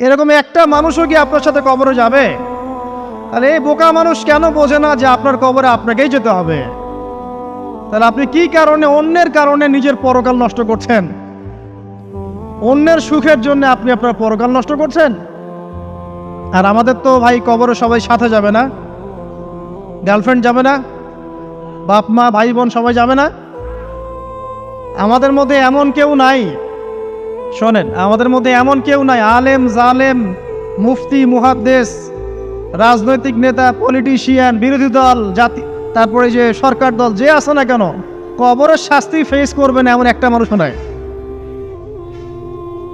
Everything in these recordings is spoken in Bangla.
এরকম একটা মানুষও কি আপনার সাথে কবরে যাবে? তাহলে এই বোকা মানুষ কেন বোঝে না যে আপনার কবরে আপনাকেই যেতে হবে? তাহলে আপনি কি কারণে, অন্যের কারণে নিজের পরকাল নষ্ট করছেন? অন্যের সুখের জন্য আপনি আপনার পরকাল নষ্ট করছেন। আর আমাদের তো ভাই কবরে সবাই সাথে যাবে না, গার্লফ্রেন্ড যাবে না, বাপ মা ভাই বোন সবাই যাবে না। আমাদের মধ্যে এমন কেউ নাই, শোনেন, আমাদের মধ্যে এমন কেউ নাই আলেম জালেম মুফতি মুহাদ্দেস রাজনৈতিক নেতা পলিটিশিয়ান বিরোধী দল জাতি তারপরে যে সরকার দল যে আছে না কেন, কবরের শাস্তি ফেস করবে না এমন একটা মানুষ নাই,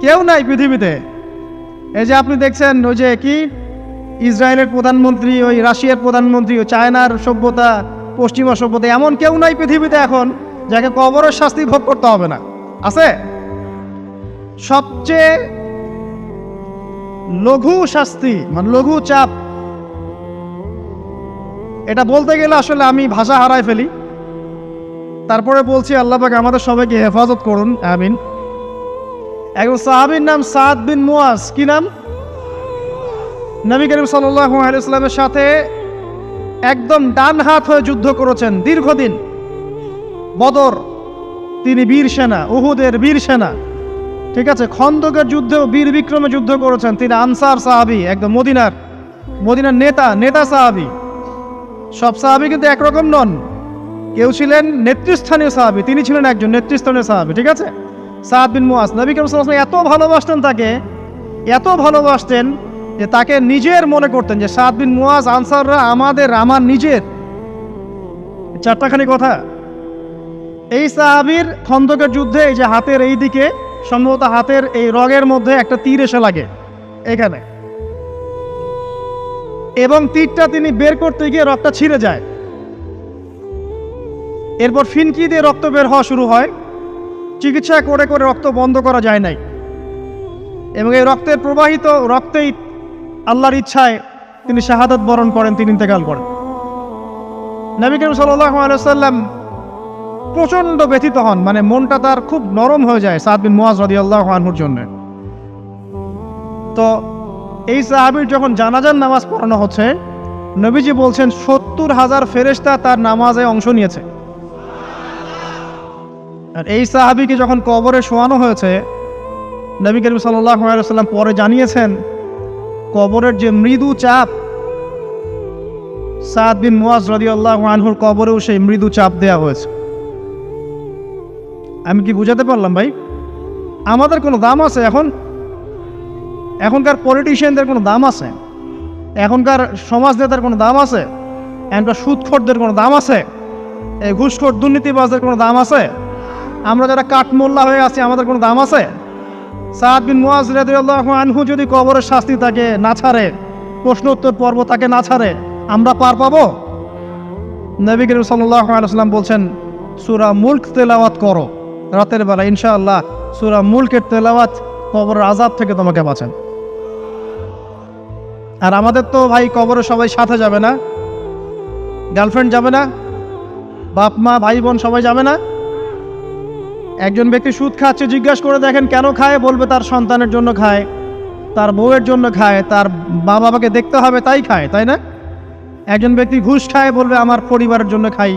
কেউ নাই পৃথিবীতে। এই যে আপনি দেখছেন ওই যে কি ইসরায়েলের প্রধানমন্ত্রী, ওই রাশিয়ার প্রধানমন্ত্রী, ওই চায়নার সভ্যতা, পশ্চিমা সভ্যতা, এমন কেউ নাই পৃথিবীতে এখন যাকে কবরের শাস্তি ভোগ করতে হবে না। আছে? সবচেয়ে লঘু শাস্তি মানে লঘু চাপ, এটা বলতে গেলে আসলে আমি ভাষা হারাই ফেলি। তারপরে বলছি আল্লাহ পাক আমাদের সবাইকে হেফাজত করুন, আমিন। একজন সাহাবীর নাম সাদ বিন মুয়াজ। কি নাম? নবী করিম সাল্লাল্লাহু আলাইহি ওয়াসাল্লামের সাথে একদম ডান হাত হয়ে যুদ্ধ করেছেন দীর্ঘদিন। বদর তিনি বীর সেনা, উহুদের বীর সেনা, ঠিক আছে। খন্দকের যুদ্ধেও বীর বিক্রমে যুদ্ধ করেছেন। তিনি আনসার সাহাবী, একদম মদিনার নেতা সাহাবী। সব সাহাবী কিন্তু একরকম নন, কেউ ছিলেন নেতৃস্থানীয় সাহাবী, তিনি ছিলেন একজন নেতৃস্থানীয় সাহাবী, ঠিক আছে। সাদ বিন মুয়াজ, নবী করিম সাল্লাল্লাহু আলাইহি ওয়াসাল্লাম এত ভালোবাসতেন তাকে, এত ভালোবাসতেন যে তাকে নিজের মনে করতেন যে সাদ বিন মুয়াজ আনসাররা আমার নিজের। চারটাখানি কথা। এই সাহাবীর খন্দকের যুদ্ধে এই যে হাতের এই দিকে, সম্ভবত হাতের এই রগের মধ্যে একটা তীর এসে লাগে এখানে, এবং তীরটা তিনি বের করতে গিয়ে রক্তটা ছিঁড়ে যায়। এরপর ফিনকি দিয়ে রক্ত বের হওয়া শুরু হয়। চিকিৎসা করে করে রক্ত বন্ধ করা যায় নাই, এবং এই রক্তের প্রবাহিত রক্তেই আল্লাহর ইচ্ছায় তিনি শাহাদাত বরণ করেন, তিনি ইন্তেকাল করেন। নবী করিম সাল্লাল্লাহু আলাইহি ওয়াসাল্লাম প্রচণ্ড ব্যথিত হন, মানে মনটা তার খুব নরম হয়ে যায় সাদ বিন মুয়াজ রাদিয়াল্লাহু আনহুর জন্য। তো এই সাহাবীর যখন জানাজার নামাজ পড়ানো হচ্ছে, নবীজি বলছেন 70,000 ফেরেশতা তার নামাজে অংশ নিয়েছে। আর এই সাহাবীকে যখন কবরে শোয়ানো হয়েছে, নবী করিম সাল্লাল্লাহু আলাইহি ওয়াসাল্লাম পরে জানিয়েছেন কবরের যে মৃদু চাপ, সাদ বিন মুয়াজ রাদিয়াল্লাহু আনহুর কবরেও সেই মৃদু চাপ দেয়া হয়েছে। আমি কি বুঝাতে পারলাম ভাই? আমাদের কোনো দাম আছে এখনকার পলিটিশিয়ানদের কোনো দাম আছে? এখনকার সমাজ নেতার কোনো দাম আছে? এখনকার সুদখোরদের কোনো দাম আছে? এই ঘুষখোর দুর্নীতিবাজদের কোনো দাম আছে? আমরা যারা কাঠমোল্লা হয়ে আছি আমাদের কোনো দাম আছে? সাদ বিন মুয়াজ রাদিয়াল্লাহু আনহু যদি কবরের শাস্তি তাকে না ছাড়ে, প্রশ্ন উত্তর পর্ব তাকে না ছাড়ে, আমরা পার পাবো? নবী করিম সাল্লাল্লাহু আলাইহি ওয়াসাল্লাম বলছেন সূরা মুলক তেলাওয়াত করো রাতের বেলা, ইনশাআল্লাহ সূরা মুলকের তেলাওয়াত কবরের আযাব থেকে তোমাকে বাঁচান। আর আমাদের তো ভাই কবরে সবাই সাথে যাবে না, গার্লফ্রেন্ড যাবে না, বাপ মা ভাই বোন সবাই যাবে না। একজন ব্যক্তি সুদ খাচ্ছে, জিজ্ঞাসা করে দেখেন কেন খায়, বলবে তার সন্তানের জন্য খায়, তার বউয়ের জন্য খায়, তার মা বাবাকে দেখতে হবে তাই খায়, তাই না? একজন ব্যক্তি ঘুষ খায়, বলবে আমার পরিবারের জন্য খাই।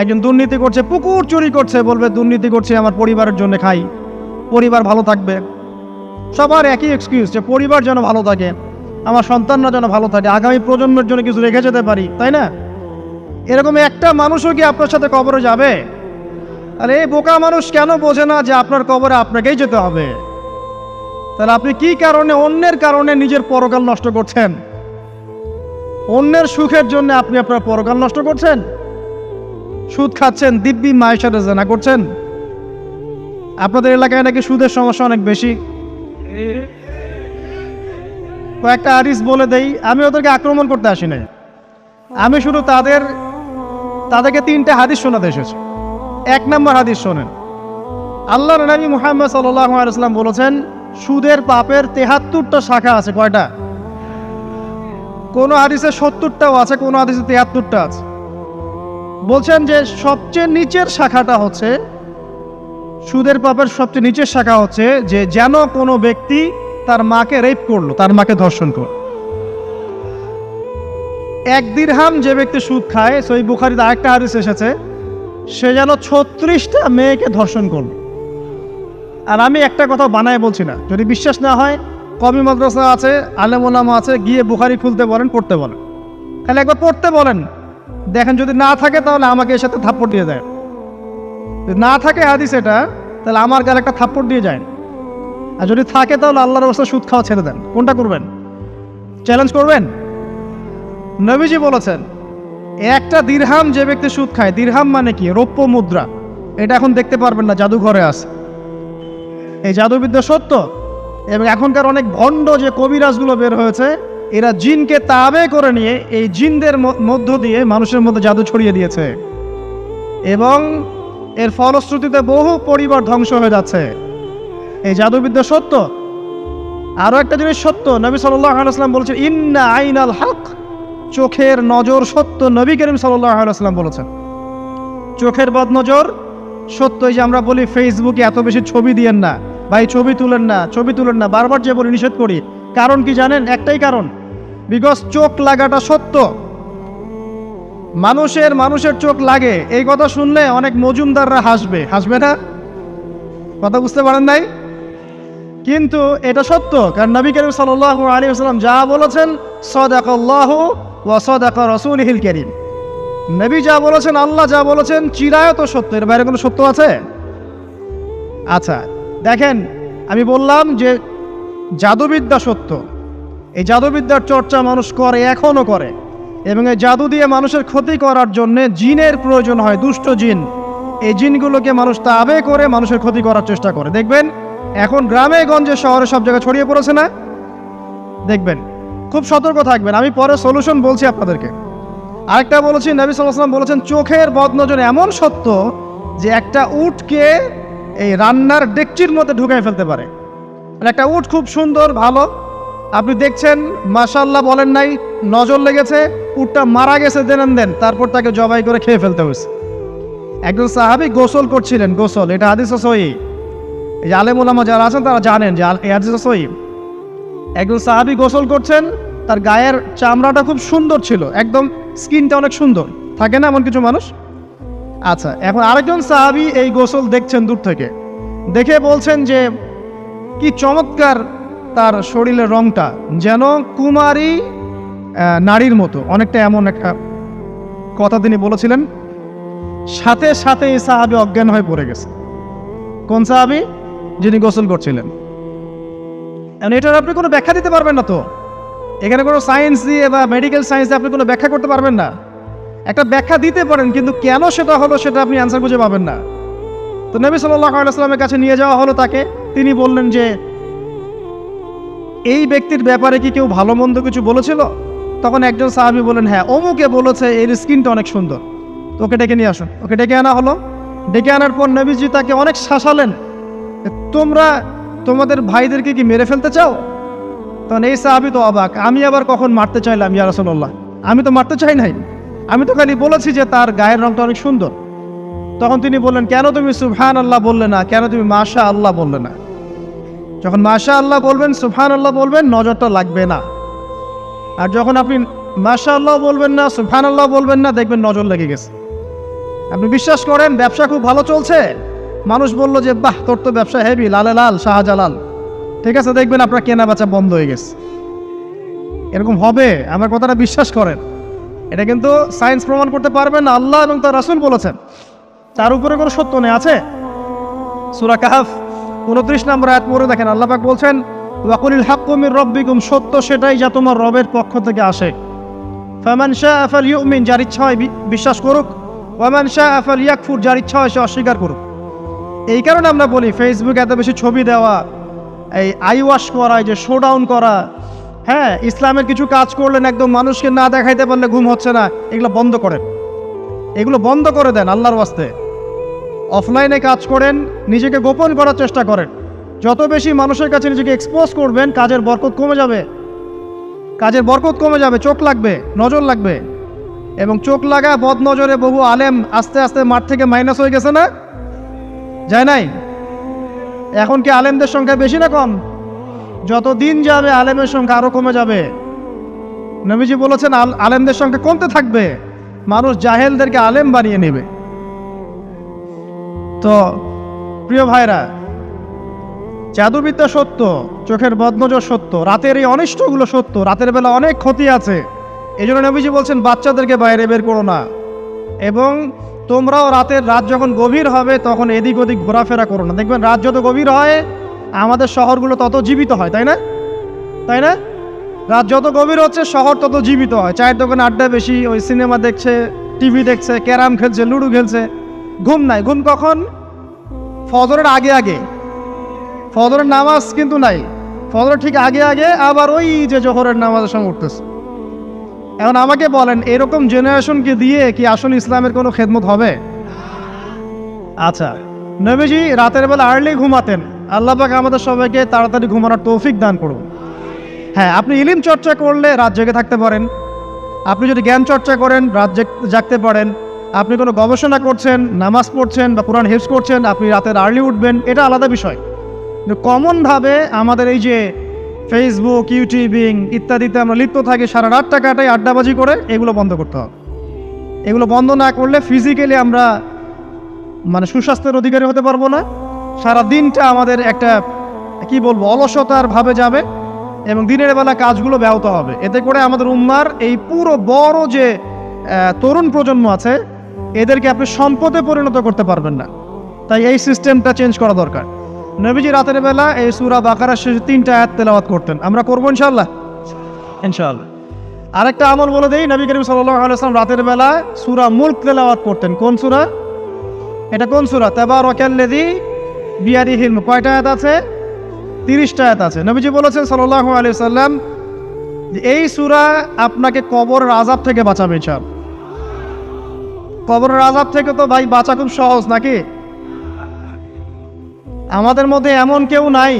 একজন দুর্নীতি করছে, পুকুর চুরি করছে, বলবে দুর্নীতি করছে আমার পরিবারের জন্য খাই, পরিবার ভালো থাকবে। সবার একই এক্সকিউজ যে পরিবার যেন ভালো থাকে, আমার সন্তানরা যেন ভালো থাকে, আগামী প্রজন্মের জন্য কিছু রেখে যেতে পারি, তাই না? এরকম একটা মানুষও কি আপনার সাথে কবরে যাবে? আর এই বোকা মানুষ কেন বোঝে না যে আপনার কবরে আপনাকেই যেতে হবে? তাহলে আপনি কি কারণে, অন্যের কারণে নিজের পরকাল নষ্ট করছেন? অন্যের সুখের জন্য আপনি আপনার পরকাল নষ্ট করছেন। সুদ খাচ্ছেন, দিব্যি মায়ের সাথে জেনা করছেন। আপনাদের এলাকায় নাকি সুদের সমস্যা অনেক বেশি। কয়েকটা হাদিস বলে দেই, আমি ওদেরকে আক্রমণ করতে আসি নাই, আমি শুধু তাদেরকে 3টে হাদিস শোনাতে এসেছি। 1 নম্বর হাদিস শোনেন। আল্লাহর নবী মুহাম্মদ সাল্লাল্লাহু আলাইহি ওয়াসাল্লাম বলেছেন সুদের পাপের 73টা শাখা আছে। কয়টা? কোন হাদিসে 70টাও আছে, কোন হাদিসে 73টা আছে। বলছেন যে সবচেয়ে নিচের শাখাটা হচ্ছে, সুদের পাপের সবচেয়ে নিচের শাখা হচ্ছে যে যেন কোনো ব্যক্তি তার মাকে রেপ করলো, তার মাকে ধর্ষণ করলো। 1 দিরহাম যে ব্যক্তি সুদ খায়, সহিহ বুখারীতে আরেকটা হাদিস এসেছে, সে যেন 36টা মেয়েকে ধর্ষণ করলো। আর আমি একটা কথা বানায় বলছি না, যদি বিশ্বাস না হয় কওমি মাদ্রাসা আছে, আলেম ওলামা আছে, গিয়ে বুখারী খুলতে বলেন, পড়তে বলেন, খালি একবার পড়তে বলেন, দেখেন যদি না থাকে তাহলে আমাকে এর সাথে থাপ্পড় দিয়ে দেয়। যদি না থাকে হাদিস এটা, তাহলে আমার গালে একটা থাপ্পড় দিয়ে যায়। আর যদি থাকে তাহলে আল্লাহর রাস্তায় সুদ খাওয়া ছেড়ে দেন। কোনটা করবেন? চ্যালেঞ্জ করবেন? নবীজি বলেছেন, 1টা দিরহাম যে ব্যক্তি সুদ খায়, দিরহাম মানে কি? রৌপ্য মুদ্রা। এটা এখন দেখতে পারবেন না, জাদুঘরে আছে। এই জাদুবিদ্যা সত্য। এবং এখনকার অনেক ভণ্ড যে কবিরাজগুলো বের হয়েছে, এরা জিনকে তাবে করে নিয়ে এই জিনদের মধ্য দিয়ে মানুষের মধ্যে জাদু ছড়িয়ে দিয়েছে, এবং এর ফলশ্রুতিতে বহু পরিবার ধ্বংস হয়ে যাচ্ছে। এই জাদুবিদ্যা সত্য। আরও একটা জিনিস সত্য, নবী সাল্লাল্লাহু আলাইহি ওয়াসাল্লাম বলেছেন, ইন্না আইনাল হক, চোখের নজর সত্য। নবী করিম সাল্লাল্লাহু আলাইহি ওয়াসাল্লাম বলেছেন চোখের বদনজর সত্য। এই যে আমরা বলি ফেসবুকে এত বেশি ছবি দিয়েন না, ভাই ছবি তুলেন না, ছবি তুলেন না, বারবার যে বলি নিষেধ করি, কারণ কি জানেন? একটাই কারণ, বিকজ চোখ লাগাটা সত্য। মানুষের চোখ লাগে, এই কথা শুনলে অনেক মজুমদাররা হাসবে, হাসবে না? কথা বুঝতে পারেন নাই? কিন্তু এটা সত্য, কারণ নবী করিম সাল্লাল্লাহু আলাইহি ওয়াসাল্লাম যা বলেছেন, সাদাকাল্লাহু ওয়া সাদাকা রাসূলুহুল কারীম। নবী যা বলেছেন, আল্লাহ যা বলেছেন, চিরায়ত সত্য। এর বাইরে কোনো সত্য আছে? আচ্ছা দেখেন, আমি বললাম যে জাদুবিদ্যা সত্য। এই জাদুবিদ্যার চর্চা মানুষ করে, এখনও করে, এবং এই জাদু দিয়ে মানুষের ক্ষতি করার জন্য জিনের প্রয়োজন হয়, দুষ্ট জিন। এই জিনগুলোকে মানুষ তাবে করে মানুষের ক্ষতি করার চেষ্টা করে। দেখবেন এখন গ্রামে গঞ্জে শহরে সব জায়গায় ছড়িয়ে পড়েছে না? দেখবেন, খুব সতর্ক থাকবেন। আমি পরে সলিউশন বলছি আপনাদেরকে। আরেকটা বলেছি, নবী সাল্লাল্লাহু আলাইহি ওয়াসাল্লাম বলেছেন চোখের বদনজর এমন সত্য যে একটা উটকে এই রান্নার ডেকচির মধ্যে ঢুকাই ফেলতে পারে। একটা উট খুব সুন্দর, ভালো, আপনি দেখছেন, মাশাআল্লাহ বলেন নাই, নজর লেগেছে, উটটা মারা গেছে, দেন তারপর তাকে জবাই করে খেয়ে ফেলতে হয়েছে। একজন সাহাবী গোসল করছিলেন, গোসল, এটা হাদিস সহিহ। এই যে আলেম ওলামা যারা আছেন তারা জানেন যে এই হাদিস সহিহ। একজন সাহাবী গোসল করছেন, তার গায়ের চামড়াটা খুব সুন্দর ছিল, একদম স্কিনটা অনেক সুন্দর, থাকে না এমন কিছু মানুষ? আচ্ছা, এখন আরেকজন সাহাবী এই গোসল দেখছেন দূর থেকে, দেখে বলছেন যে কি চমৎকার তার শরীরের রংটা, যেন কুমারী নারীর মতো, অনেকটা এমন একটা কথা তিনি বলেছিলেন। সাথে সাথে এই সাহাবী অজ্ঞান হয়ে পড়ে গেছে। কোন সাহাবী? যিনি গোসল করছিলেন। এখন এটার আপনি কোনো ব্যাখ্যা দিতে পারবেন না তো, এখানে কোনো সায়েন্স দিয়ে বা মেডিকেল সায়েন্স দিয়ে আপনি কোনো ব্যাখ্যা করতে পারবেন না। একটা ব্যাখ্যা দিতে পারেন, কিন্তু কেন সেটা হলো সেটা আপনি অ্যান্সার খুঁজে পাবেন না। তো নবী সাল্লাল্লাহু আলাইহি ওয়াসাল্লামের কাছে নিয়ে যাওয়া হলো তাকে। তিনি বললেন যে এই ব্যক্তির ব্যাপারে কি কেউ ভালো মন্দ কিছু বলেছিল? তখন একজন সাহাবী বলেন, হ্যাঁ, অমুকে বলেছে এর স্কিনটা অনেক সুন্দর। তো ওকে ডেকে নিয়ে আসুন। ওকে ডেকে আনা হলো। ডেকে আনার পর নবীজি তাকে অনেক শাসালেন, তোমরা তোমাদের ভাইদেরকে কি মেরে ফেলতে চাও? তখন এই সাহাবী তো অবাক, আমি আবার কখন মারতে চাইলাম ইয়া রাসূলুল্লাহ? আমি তো মারতে চাই নাই, আমি তো খালি বলেছি যে তার গায়ের রংটা অনেক সুন্দর। তখন তিনি বললেন, কেন তুমি সুবহানাল্লাহ বললে না? কেন তুমি মাশাআল্লাহ বললে না? যখন মাশাআল্লাহ বলবেন, সুবহানাল্লাহ বলবেন, নজরটা লাগবে না। আর যখন আপনি মাশাআল্লাহ বলবেন না, সুবহানাল্লাহ বলবেন না, দেখবেন নজর লেগে গেছে। আপনি বিশ্বাস করেন ব্যবসা খুব ভালো চলছে, মানুষ বলল যে বাহ, তোর তো ব্যবসা হেভি, লালে লাল শাহজালাল, ঠিক আছে, দেখবেন আপনার কেনা বেচা বন্ধ হয়ে গেছে। এরকম হবে, আমার কথাটা বিশ্বাস করেন। এটা কিন্তু সায়েন্স প্রমাণ করতে পারবেন না, আল্লাহ এবং তার রাসূল বলেছেন, তার উপরে কোনো সত্য নেই। আছে সূরা কাহফ 29 নম্বর আয়াত পড়ে দেখেন, আল্লাহ পাক বলছেন, ওয়াকুলিল হাক্কু মির রাব্বিকুম, সত্য সেটাই যা তোমার রবের পক্ষ থেকে আসে। ফামান শাআ ফালইউমিন, যার ইচ্ছা হয় বিশ্বাস করুক, ওয়ামান শাআ ফালইয়াকফুর, যার ইচ্ছা হয় সে অস্বীকার করুক। এই কারণে আমরা বলি ফেসবুকে এত বেশি ছবি দেওয়া, এই আই ওয়াশ করা, এই যে শো ডাউন করা, হ্যাঁ, ইসলামের কিছু কাজ করলেন একদম মানুষকে না দেখাইতে পারলে ঘুম হচ্ছে না, এগুলো বন্ধ করেন, এগুলো বন্ধ করে দেন আল্লাহর ওয়াস্তে। অফলাইনে কাজ করেন, নিজেকে গোপন করার চেষ্টা করেন। যত বেশি মানুষের কাছে নিজেকে এক্সপোজ করবেন, কাজের বরকত কমে যাবে, কাজের বরকত কমে যাবে, চোখ লাগবে, নজর লাগবে। এবং চোখ লাগা বদ নজরে বহু আলেম আস্তে আস্তে মাঠ থেকে মাইনাস হয়ে গেছে না? যায় নাই? এখন কি আলেমদের সংখ্যা বেশি না কম? যত দিন যাবে আলেমের সংখ্যা আরও কমে যাবে। নবীজি বলেছেন আলেমদের সংখ্যা কমতে থাকবে, মানুষ জাহেলদেরকে আলেম বানিয়ে নেবে। তো প্রিয় ভাইরা, জাদুবিদ্যা সত্য, চোখের বদনজর সত্য, রাতের এই অনিষ্টগুলো সত্য, রাতের বেলা অনেক ক্ষতি আছে। এই জন্য নবীজি বলছেন বাচ্চাদেরকে বাইরে বের করো না, এবং তোমরাও রাত যখন গভীর হবে তখন এদিক ওদিক ঘোরাফেরা করো না। দেখবেন রাত যত গভীর হয় আমাদের শহরগুলো তত জীবিত হয়, তাই না? তাই না? রাত যত গভীর হচ্ছে শহর তত জীবিত হয়। চায়ের দোকানে আড্ডা বেশি, ওই সিনেমা দেখছে, টিভি দেখছে, ক্যারাম খেলছে, লুডো খেলছে। ঘুম নাই। ঘুম কখন? ফজরের আগে আগে। ফজরের নামাজ কিন্তু নাই, ফজরের ঠিক আগে আগে আবার ওই যে জোহরের নামাজের সঙ্গে উঠতেছে। এখন আমাকে বলেন, এরকম জেনারেশনকে দিয়ে কি আসলে ইসলামের কোনো খেদমত হবে? আচ্ছা, নবীজি রাতের বেলা আর্লি ঘুমাতেন। আল্লাহ পাক আমাদের সবাইকে তাড়াতাড়ি ঘুমানোর তৌফিক দান করুন। হ্যাঁ, আপনি ইলম চর্চা করলে রাত জেগে থাকতে পারেন, আপনি যদি জ্ঞান চর্চা করেন রাত জাগতে পারেন, আপনি কোনো গবেষণা করছেন, নামাজ পড়ছেন বা কোরআন হিফজ করছেন, আপনি রাতের আর্লি উঠবেন, এটা আলাদা বিষয়। কিন্তু কমনভাবে আমাদের এই যে ফেসবুক, ইউটিউবিং ইত্যাদিতে আমরা লিপ্ত থাকি, সারা রাতটা কাটাই আড্ডাবাজি করে, এগুলো বন্ধ করতে হবে। এগুলো বন্ধ না করলে ফিজিক্যালি আমরা সুস্বাস্থ্যের অধিকারী হতে পারবো না। সারা দিনটা আমাদের একটা অলসতার ভাবে যাবে, এবং দিনের বেলা কাজগুলো ব্যাহত হবে। এতে করে আমাদের উম্মার এই পুরো বড় যে তরুণ প্রজন্ম আছে, এদেরকে আপনি সম্পদে পরিণত করতে পারবেন না। তাই এই সিস্টেমটা চেঞ্জ করা দরকার। নবীজি রাতের বেলা এই সূরা বাকারার শেষে 3টা আয়াত তেলাওয়াত করতেন। আমরা করবো ইনশাআল্লাহ। ইনশাআল্লাহ। আরেকটা আমল বলে দেই, নবী করিম সাল্লাল্লাহু আলাইহি ওয়াসাল্লাম রাতের বেলা সূরা মুলক তেলাওয়াত করতেন। কোন সূরা? এটা কোন সূরা? তাবারাকাল্লাযী বিয়াদিহিল মুলক। কয়টা আয়াত আছে? 30টা আয়াত আছে। নবীজি বলেছেন সাল্লাল্লাহু আলাইহি ওয়াসাল্লাম যে এই সূরা আপনাকে কবরের আযাব থেকে বাঁচাবে। ইনশাআল্লাহ। কবরের আযাব থেকে তো ভাই বাঁচা খুব সহজ নাকি? আমাদের মধ্যে এমন কেউ নাই,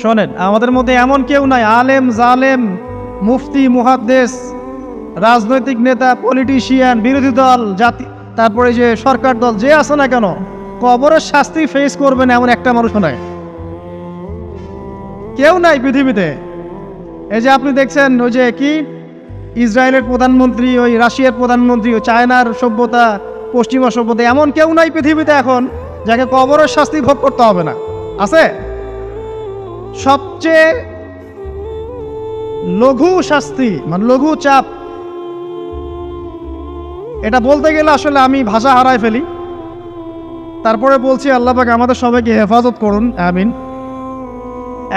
শোনেন, আমাদের মধ্যে এমন কেউ নাই, আলেম জালেম, মুফতি মুহাদ্দিস, রাজনৈতিক নেতা, পলিটিশিয়ান, বিরোধী দল, জাতি, তারপরে যে সরকার দল, যে আছে না কেন, কবরের শাস্তি ফেস করবে না এমন একটা মানুষ নাই, কেউ নাই পৃথিবীতে। এই যে আপনি দেখছেন ওই যে কি ইসরায়েলের প্রধানমন্ত্রী, ওই রাশিয়ার প্রধানমন্ত্রী, ওই চায়নার সভ্যতা, পশ্চিমা সভ্যতা, এমন কেউ নাই পৃথিবীতে এখন যাকে কবরের শাস্তি ভোগ করতে হবে না। আছে? সবচেয়ে লঘু শাস্তি, লঘু চাপ, এটা বলতে গেলে আসলে আমি ভাষা হারায় ফেলি। তারপরে বলছি আল্লাহ পাক আমাদের সবাইকে হেফাজত করুন, আমিন।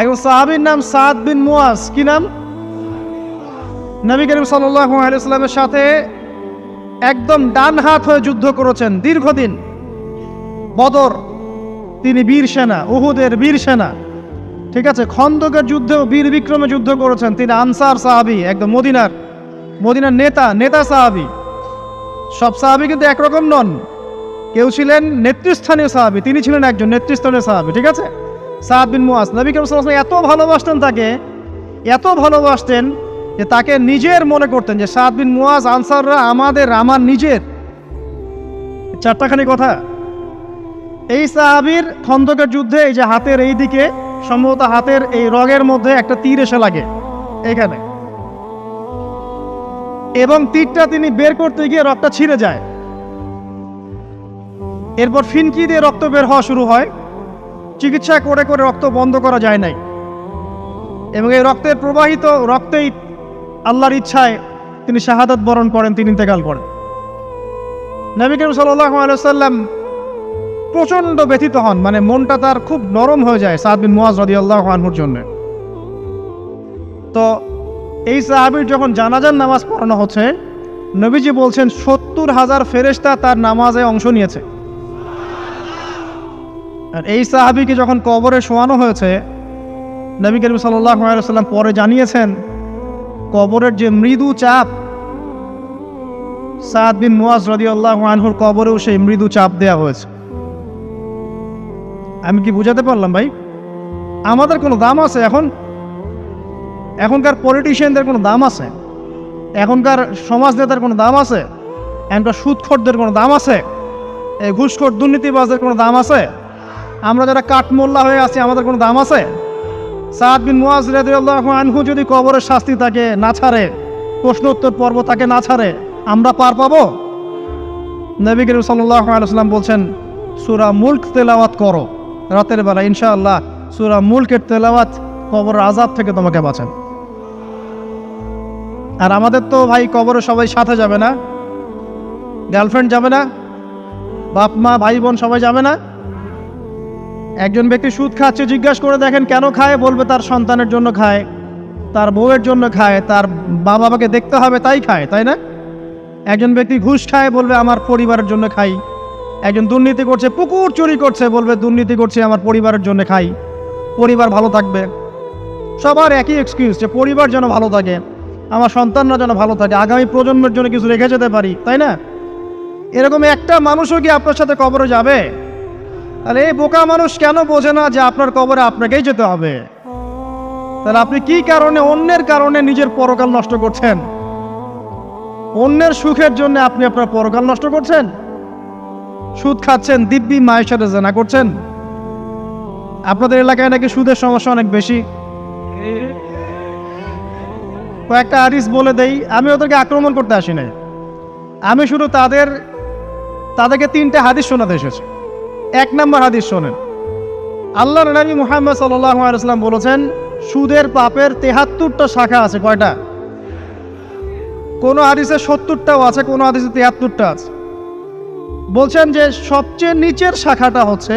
একজন সাহাবীর নাম সাদ বিন মুয়াজ। কি নাম? নবী করিম সাল্লাল্লাহু আলাইহি ওয়াসাল্লামের সাথে একদম ডান হাত হয়ে যুদ্ধ করেছেন দীর্ঘদিন। বদর তিনি বীর সেনা, উহুদের বীর সেনা, ঠিক আছে। খন্দকের যুদ্ধেও বীর বিক্রমে যুদ্ধ করেছেন। তিনি আনসার সাহাবী, একদম মদিনার নেতা সাহাবী। সব সাহাবী কিন্তু একরকম নন। কেউ ছিলেন নেতৃস্থানীয় সাহাবী, তিনি ছিলেন একজন নেতৃস্থানীয় সাহাবী, ঠিক আছে। সাদ বিন মুয়াজ, নবী করিম সাল্লাল্লাহু আলাইহি ওয়াসাল্লাম এত ভালোবাসতেন তাকে, এত ভালোবাসতেন যে তাকে নিজের মনে করতেন, যে সাদ বিন মুয়াজ আনসাররা আমার নিজের। চারটাখানি কথা। এই সাহাবীর খন্দকের যুদ্ধে এই যে হাতের এই দিকে, সম্ভবত হাতের এই রগের মধ্যে একটা তীর এসে লাগে এখানে, এবং তীরটা তিনি বের করতে গিয়ে রক্তটা ছিঁড়ে যায়। এরপর ফিনকি দিয়ে রক্ত বের হওয়া শুরু হয়। চিকিৎসা করে করে রক্ত বন্ধ করা যায় নাই, এবং এই রক্তের প্রবাহিত রক্তেই আল্লাহর ইচ্ছায় তিনি শাহাদাত বরণ করেন, তিনি ইন্তেকাল করেন। নবী করিম সাল্লাল্লাহু আলাইহি ওয়াসাল্লাম প্রচণ্ড ব্যথিত হন, মনটা তার খুব নরম হয়ে যায় সাদ বিন মুয়াজ রাদিয়াল্লাহু আনহুর জন্য। তো এই সাহাবীর যখন জানাজার নামাজ পড়ানো হচ্ছে, নবীজি বলছেন 70,000 ফেরেশতা তার নামাজে অংশ নিয়েছে। আর এই সাহাবীকে যখন কবরে শোয়ানো হয়েছে, নবী করিম সাল্লাল্লাহু আলাইহি ওয়াসাল্লাম পরে জানিয়েছেন কবরের যে মৃদু চাপ, সাদ বিন মুয়াজ রাদিয়াল্লাহু আনহুর কবরেও সেই মৃদু চাপ দেওয়া হয়েছে। আমি কি বুঝাতে পারলাম ভাই? আমাদের কোনো দাম আছে এখনকার পলিটিশিয়ানদের কোনো দাম আছে? এখনকার সমাজ নেতার কোনো দাম আছে? এখনকার সুদখোরদের কোনো দাম আছে? এই ঘুষখোর দুর্নীতিবাজদের কোনো দাম আছে? আমরা যারা কাঠমোল্লা হয়ে আছি, আমাদের কোনো দাম আছে? সাদ বিন মুআজ রাদিয়াল্লাহু আনহু যদি কবরের শাস্তি তাকে না ছাড়ে, প্রশ্ন উত্তর পর্ব তাকে না ছাড়ে, আমরা পার পাবো? নবী করিম সাল্লাল্লাহু আলাইহি ওয়াসাল্লাম বলছেন, সূরা মুলক তেলাওয়াত করো রাতের বেলা, ইনশাআল্লাহ সূরা মুলকের তেলাওয়াত কবরের আযাব থেকে তোমাকে বাঁচাবে। আর আমাদের তো ভাই কবরে সবাই সাথে যাবে না, গার্লফ্রেন্ড যাবে না, বাপ মা ভাই বোন সবাই যাবে না। একজন ব্যক্তি সুদ খাচ্ছে, জিজ্ঞাসা করে দেখেন কেন খায়, বলবে তার সন্তানের জন্য খায়, তার বউয়ের জন্য খায়, তার মা বাবাকে দেখতে হবে তাই খায়, তাই না? একজন ব্যক্তি ঘুষ খায়, বলবে আমার পরিবারের জন্য খাই। একজন দুর্নীতি করছে, পুকুর চুরি করছে, বলবে দুর্নীতি করছে আমার পরিবারের জন্য খাই, পরিবার ভালো থাকবে। সবার একই এক্সকিউজ, যে পরিবার যেন ভালো থাকে, আমার সন্তানরা যেন ভালো থাকে, আগামী প্রজন্মের জন্য কিছু রেখে যেতে পারি, তাই না? এরকম একটা মানুষও কি আপনার সাথে কবরে যাবে? তাহলে এই বোকা মানুষ কেন বোঝে না যে আপনার কবরে আপনাকেই যেতে হবে? তাহলে আপনি কি কারণে, অন্যের কারণে নিজের পরকাল নষ্ট করছেন? অন্যের সুখের জন্য আপনি আপনার পরকাল নষ্ট করছেন। সুদ খাচ্ছেন, দিব্যি মায়ের সাথে জেনা করছেন। আপনাদের এলাকায় নাকি সুদের সমস্যা অনেক বেশি। কয়েকটা হাদিস বলে দেই, আমি ওদেরকে আক্রমণ করতে আসি নাই, আমি শুধু তাদেরকে 3টে হাদিস শোনাতে এসেছি। 1 নম্বর হাদিস শোনেন। আল্লাহর নবী মুহাম্মদ সাল্লাল্লাহু আলাইহি ওয়াসাল্লাম বলেছেন, সুদের পাপের 73টা শাখা আছে। কয়টা? কোন হাদিসে 70টাও আছে, কোন হাদিসে 73টা আছে। বলছেন যে সবচেয়ে নিচের শাখাটা হচ্ছে,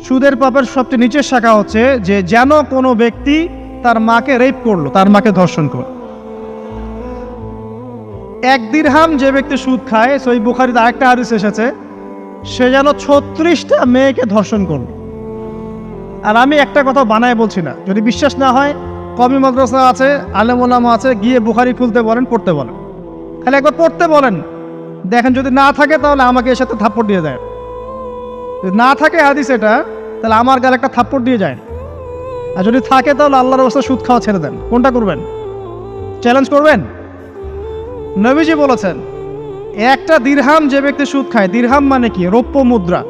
সুদের পাপের সবচেয়ে নিচের শাখা হচ্ছে যে যেন কোনো ব্যক্তি তার মাকে রেপ করলো, তার মাকে ধর্ষণ করলো। 1 দিরহাম যে ব্যক্তি সুদ খায়, সহিহ বুখারীতে আরেকটা হাদিস এসেছে, সে যেন 36টা মেয়েকে ধর্ষণ করলো। আর আমি একটা কথা বানায় বলছি না, যদি বিশ্বাস না হয় কওমি মাদ্রাসা আছে, আলেম ওলামা আছে, গিয়ে বুখারী খুলতে বলেন, পড়তে বলেন, খালি একবার পড়তে বলেন, দেখেন যদি না থাকে তাহলে আমাকে এর সাথে থাপ্পড় দিয়ে দেয়। যদি না থাকে হাদিস এটা, তাহলে আমার গালে একটা থাপ্পড় দিয়ে যায়। আর যদি থাকে তাহলে আল্লাহর রাস্তায় সুদ খাওয়া ছেড়ে দেন। কোনটা করবেন? চ্যালেঞ্জ করবেন? নবীজি বলেছেন, 1টা দিরহাম যে ব্যক্তি সুদ খায়, দিরহাম মানে কি? রৌপ্য মুদ্রা।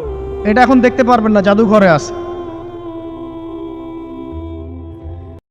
এটা এখন দেখতে পারবেন না, জাদুঘরে আছে।